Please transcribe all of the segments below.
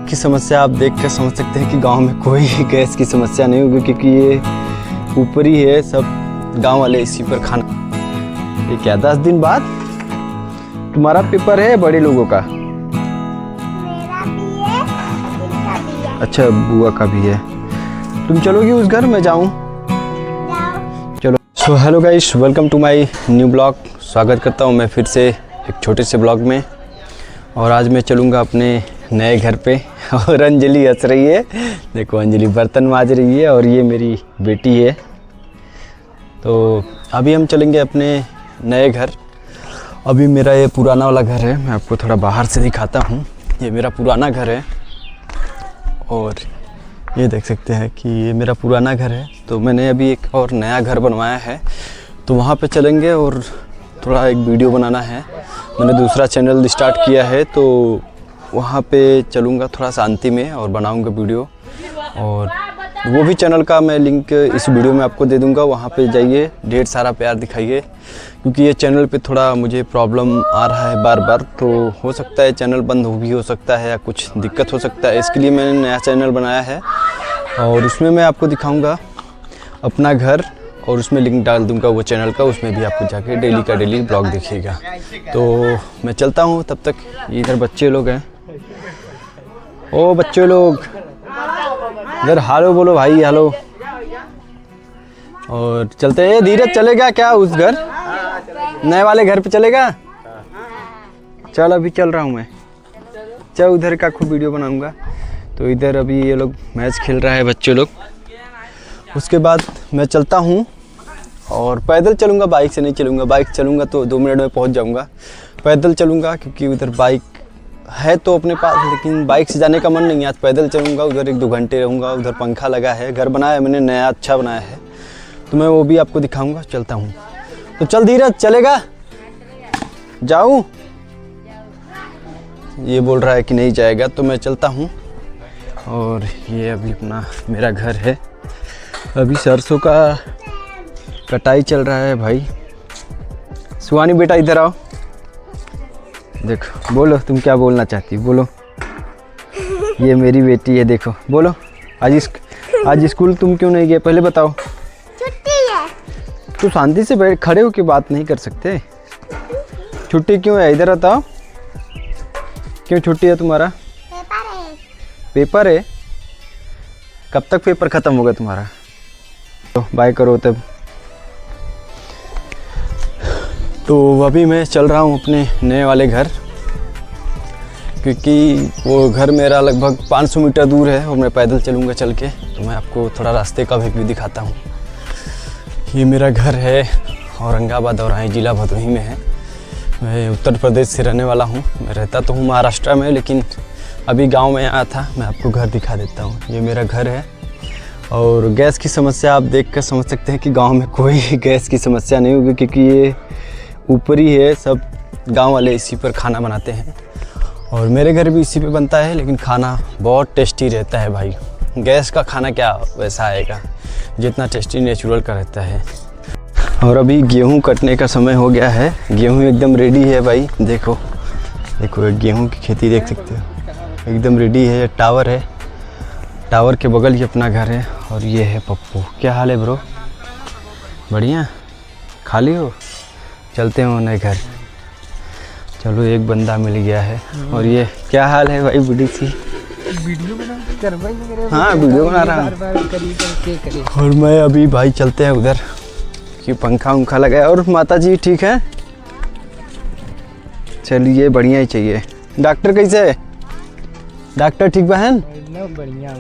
की समस्या आप देख कर समझ सकते हैं कि गांव में कोई गैस की समस्या नहीं होगी, क्योंकि ये ऊपर ही है, सब गांव वाले इसी पर खाना। ये क्या 10 दिन बाद तुम्हारा पेपर है बड़े लोगों का? मेरा भी है, इनका भी है। अच्छा, बुआ का भी है। तुम चलोगी उस घर में जाऊं? जाओ। चलो। So hello guys, welcome to my new blog. स्वागत करता हूं मैं फिर से एक छोटे से ब्लॉग में। और आज मैं चलूँगा अपने नए घर पे। और अंजलि हंस रही है, देखो अंजलि बर्तन मांज रही है और ये मेरी बेटी है। तो अभी हम चलेंगे अपने नए घर। अभी मेरा ये पुराना वाला घर है, मैं आपको थोड़ा बाहर से दिखाता हूँ। ये मेरा पुराना घर है और ये देख सकते हैं कि ये मेरा पुराना घर है। तो मैंने अभी एक और नया घर बनवाया है, तो वहाँ पे चलेंगे और थोड़ा एक वीडियो बनाना है। मैंने दूसरा चैनल स्टार्ट किया है, तो वहाँ पे चलूँगा थोड़ा शांति में और बनाऊँगा वीडियो। और वो भी चैनल का मैं लिंक इस वीडियो में आपको दे दूँगा, वहाँ पे जाइए, ढेर सारा प्यार दिखाइए। क्योंकि ये चैनल पे थोड़ा मुझे प्रॉब्लम आ रहा है बार बार, तो हो सकता है चैनल बंद हो सकता है या कुछ दिक्कत हो सकता है। इसके लिए मैंने नया चैनल बनाया है और उसमें मैं आपको दिखाऊँगा अपना घर, और उसमें लिंक डाल दूंगा वो चैनल का, उसमें भी आपको जाके डेली का डेली ब्लॉग देखिएगा। तो मैं चलता हूँ, तब तक इधर बच्चे लोग हैं। ओ बच्चे लोग इधर हालो बोलो भाई, हालो। और चलते हैं। धीरज चलेगा क्या उस घर, नए वाले घर पे चलेगा? चल अभी चल रहा हूँ मैं, चल उधर का खूब वीडियो बनाऊंगा। तो इधर अभी ये लोग मैच खेल रहा है बच्चे लोग। उसके बाद मैं चलता हूँ और पैदल चलूँगा, बाइक से नहीं चलूँगा। बाइक चलूँगा तो 2 मिनट में पहुँच जाऊँगा। पैदल चलूँगा क्योंकि उधर बाइक है तो अपने पास, लेकिन बाइक से जाने का मन नहीं है। आज पैदल चलूँगा, उधर 1-2 घंटे रहूँगा। उधर पंखा लगा है, घर बनाया है मैंने नया, अच्छा बनाया है, तो मैं वो भी आपको दिखाऊँगा। चलता हूँ। तो चल धीरज, चलेगा? जाऊँ? ये बोल रहा है कि नहीं जाएगा, तो मैं चलता हूँ। और ये अभी अपना मेरा घर है। अभी सरसों का कटाई चल रहा है भाई। सुहानी बेटा इधर आओ, देखो, बोलो तुम क्या बोलना चाहती हो, बोलो। ये मेरी बेटी है, देखो, बोलो। आज स्कूल तुम क्यों नहीं गए, पहले बताओ। छुट्टी है। तो शांति से बैठ, खड़े होकर बात नहीं कर सकते? छुट्टी क्यों है, इधर बताओ, क्यों छुट्टी है तुम्हारा? पेपर है। पेपर है? कब तक पेपर ख़त्म होगा तुम्हारा? तो बाय करो तब। तो अभी मैं चल रहा हूँ अपने नए वाले घर, क्योंकि वो घर मेरा लगभग 500 मीटर दूर है और मैं पैदल चलूँगा चल के। तो मैं आपको थोड़ा रास्ते का भी दिखाता हूँ। ये मेरा घर है, औरंगाबाद और ज़िला भदोही में है। मैं उत्तर प्रदेश से रहने वाला हूँ। मैं रहता तो हूँ महाराष्ट्र में, लेकिन अभी गांव में आया था। मैं आपको घर दिखा देता हूँ। ये मेरा घर है। और गैस की समस्या आप देख कर समझ सकते हैं कि गांव में कोई गैस की समस्या नहीं होगी, क्योंकि ये ऊपर ही है, सब गांव वाले इसी पर खाना बनाते हैं। और मेरे घर भी इसी पे बनता है, लेकिन खाना बहुत टेस्टी रहता है भाई। गैस का खाना क्या वैसा आएगा जितना टेस्टी नेचुरल का रहता है। और अभी गेहूं कटने का समय हो गया है। गेहूं एकदम रेडी है भाई, देखो देखो, गेहूं की खेती देख सकते हो, एकदम रेडी है। टावर है, टावर के बगल ही अपना घर है। और ये है पप्पू। क्या हाल है ब्रो? बढ़िया, खाली हो? चलते हैं नए घर। चलो, एक बंदा मिल गया है। और ये क्या हाल है भाई, बड़ी सी वीडियो बना? हाँ, वीडियो बना रहा हूँ। और मैं अभी भाई चलते हैं उधर कि पंखा उंखा लगा है। और माता जी ठीक है? चलिए, बढ़िया ही चाहिए। डॉक्टर कैसे है? डॉक्टर ठीक बहन? बढ़िया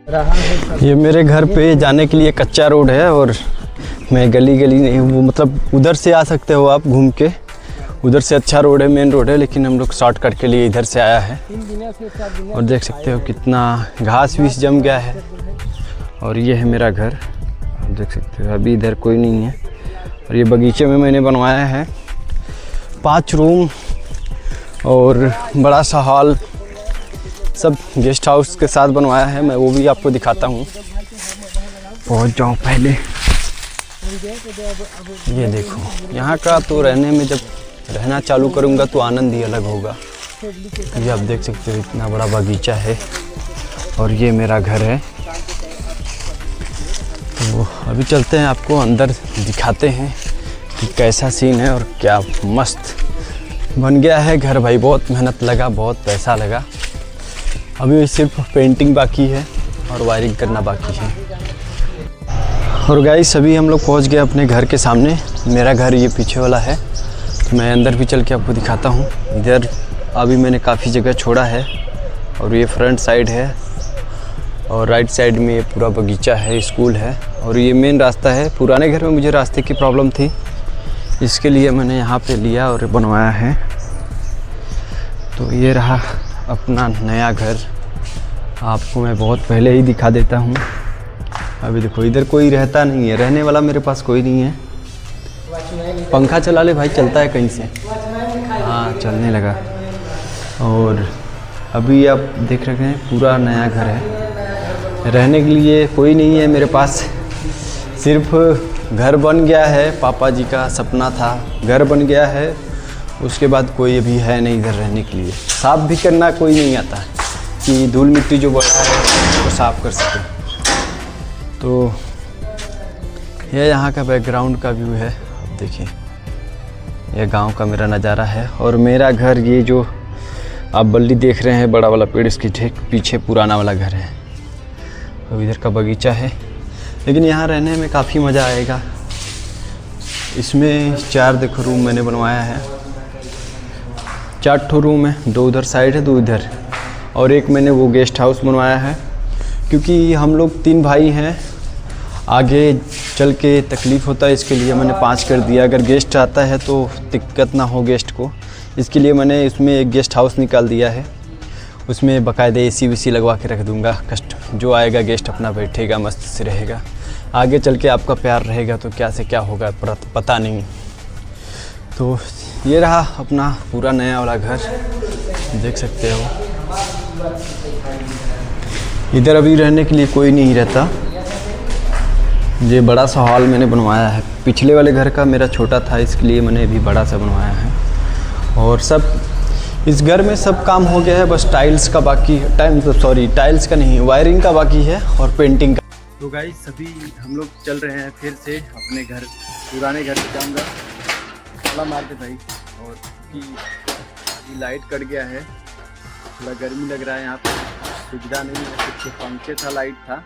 रहा है। ये मेरे घर पे जाने के लिए कच्चा रोड है, और मैं गली नहीं हूँ, वो मतलब उधर से आ सकते हो आप घूम के। उधर से अच्छा रोड है, मेन रोड है, लेकिन हम लोग शॉर्टकट के लिए इधर से आया है। और देख सकते हो कितना घास भी जम गया है। और ये है मेरा घर, आप देख सकते हो। अभी इधर कोई नहीं है। और ये बगीचे में मैंने बनवाया है 5 रूम और बड़ा सा हॉल, सब गेस्ट हाउस के साथ बनवाया है। मैं वो भी आपको दिखाता हूँ। पहुँच जाऊँ पहले। ये देखो, यहाँ का तो रहने में जब रहना चालू करूँगा तो आनंद ही अलग होगा। ये आप देख सकते हो इतना बड़ा बगीचा है और ये मेरा घर है। तो अभी चलते हैं, आपको अंदर दिखाते हैं कि कैसा सीन है और क्या मस्त बन गया है घर भाई। बहुत मेहनत लगा, बहुत पैसा लगा। अभी सिर्फ पेंटिंग बाकी है और वायरिंग करना बाकी है। और गाइस अभी हम लोग पहुंच गए अपने घर के सामने। मेरा घर ये पीछे वाला है, तो मैं अंदर भी चल के आपको दिखाता हूँ। इधर अभी मैंने काफ़ी जगह छोड़ा है और ये फ्रंट साइड है और राइट साइड में ये पूरा बगीचा है, स्कूल है और ये मेन रास्ता है। पुराने घर में मुझे रास्ते की प्रॉब्लम थी, इसके लिए मैंने यहाँ पे लिया और बनवाया है। तो ये रहा अपना नया घर, आपको मैं बहुत पहले ही दिखा देता हूँ। अभी देखो इधर कोई रहता नहीं है, रहने वाला मेरे पास कोई नहीं है। पंखा चला ले भाई, चलता है कहीं से। हाँ चलने लगा। और अभी आप देख रहे हैं पूरा नया घर है, रहने के लिए कोई नहीं है मेरे पास। सिर्फ घर बन गया है, पापा जी का सपना था, घर बन गया है, उसके बाद कोई अभी है नहीं इधर रहने के लिए। साफ़ भी करना कोई नहीं आता कि धूल मिट्टी जो बढ़ा है वो साफ़ कर सके। तो यह यहाँ का बैकग्राउंड का व्यू है, आप देखिए यह गांव का मेरा नज़ारा है। और मेरा घर ये जो आप बल्ली देख रहे हैं, बड़ा वाला पेड़, इसके ठीक पीछे पुराना वाला घर है। और इधर का बगीचा है, लेकिन यहाँ रहने में काफ़ी मज़ा आएगा। इसमें 4 देखो रूम मैंने बनवाया है, 4 ठो रूम है, 2 उधर साइड है, 2 इधर, और एक मैंने वो गेस्ट हाउस बनवाया है। क्योंकि हम लोग 3 भाई हैं, आगे चल के तकलीफ़ होता है, इसके लिए मैंने 5 कर दिया। अगर गेस्ट आता है तो दिक्कत ना हो गेस्ट को, इसके लिए मैंने इसमें एक गेस्ट हाउस निकाल दिया है। उसमें बाकायदे AC वेसी लगवा के रख दूँगा, कस्ट जो आएगा गेस्ट अपना बैठेगा, मस्त से रहेगा। आगे चल के आपका प्यार रहेगा तो क्या से क्या होगा पता नहीं। तो ये रहा अपना पूरा नया वाला घर, देख सकते हो। इधर अभी रहने के लिए कोई नहीं रहता। ये बड़ा सा हॉल मैंने बनवाया है, पिछले वाले घर का मेरा छोटा था, इसके लिए मैंने अभी बड़ा सा बनवाया है। और सब इस घर में सब काम हो गया है, बस टाइल्स का बाकी टाइल्स का नहीं, वायरिंग का बाकी है और पेंटिंग का। तो गाइस सभी हम लोग चल रहे हैं फिर से अपने घर, पुराने घर पे जाऊँगा। थोड़ा मार के भाई। और क्योंकि लाइट कट गया है, थोड़ा गर्मी लग रहा है, यहाँ पे सुविधा नहीं है, कुछ पंखे था, लाइट था।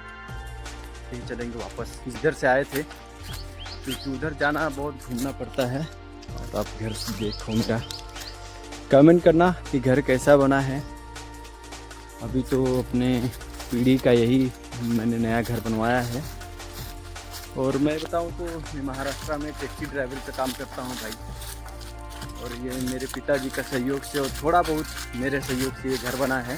फिर चलेंगे वापस, इधर से आए थे क्योंकि उधर जाना बहुत घूमना पड़ता है। और आप घर से देखो, मेरा कमेंट करना कि घर कैसा बना है। अभी तो अपने पीढ़ी का यही मैंने नया घर बनवाया है। और मैं बताऊं तो मैं महाराष्ट्र में टैक्सी ड्राइवर का काम करता हूं भाई। और ये मेरे पिताजी का सहयोग से और थोड़ा बहुत मेरे सहयोग से ये घर बना है।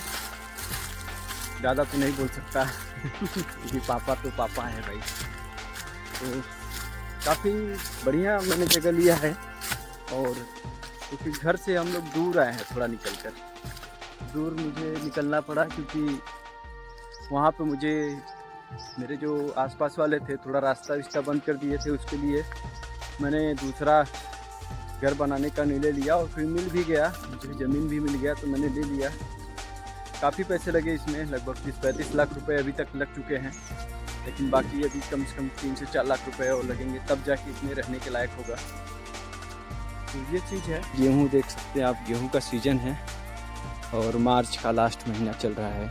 ज़्यादा तो नहीं बोल सकता क्योंकि पापा तो पापा हैं भाई। तो काफ़ी बढ़िया मैंने जगह लिया है। और क्योंकि घर से हम लोग दूर आए हैं, थोड़ा दूर मुझे निकलना पड़ा, क्योंकि वहाँ पे मुझे मेरे जो आसपास वाले थे थोड़ा रास्ता बंद कर दिए थे। उसके लिए मैंने दूसरा घर बनाने का निर्णय लिया और फिर मिल भी गया, मुझे ज़मीन भी मिल गया, तो मैंने ले लिया। काफ़ी पैसे लगे इसमें, लगभग 30-35 लाख रुपए अभी तक लग चुके हैं, लेकिन बाकी अभी कम से कम 3 से 4 लाख रुपए और लगेंगे, तब जाके इसमें रहने के लायक होगा। तो ये चीज़ है। गेहूँ देख सकते हैं आप, गेहूँ का सीज़न है और मार्च का लास्ट महीना चल रहा है।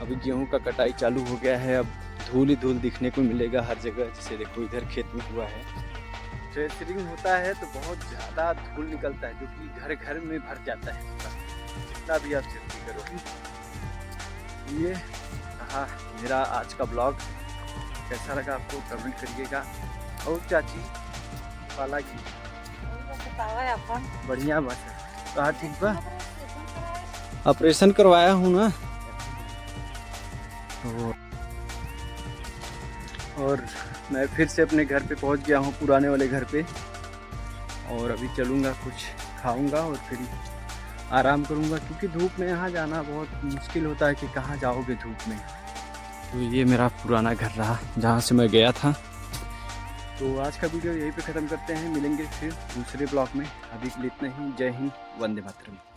अभी गेहूँ का कटाई चालू हो गया है। अब धूल ही धूल दिखने को मिलेगा हर जगह। जैसे देखो इधर खेत में हुआ है, थ्रेशरिंग होता है तो बहुत ज़्यादा धूल निकलता है, जो कि घर घर में भर जाता है, जितना भी आप सेफ्टी करो। ये रहा मेरा आज का ब्लॉग, कैसा लगा आपको कमेंट करिएगा। और चाची पाला की बढ़िया बात है, कहा ठीक बा, ऑपरेशन करवाया हूँ ना। और मैं फिर से अपने घर पे पहुंच गया हूं, पुराने वाले घर पे। और अभी चलूँगा, कुछ खाऊंगा और फिर आराम करूंगा, क्योंकि धूप में यहाँ जाना बहुत मुश्किल होता है कि कहाँ जाओगे धूप में। तो ये मेरा पुराना घर रहा जहाँ से मैं गया था। तो आज का वीडियो यहीं पे ख़त्म करते हैं, मिलेंगे फिर दूसरे ब्लॉग में। अभी के लिए इतना ही। जय हिंद, वंदे मातरम।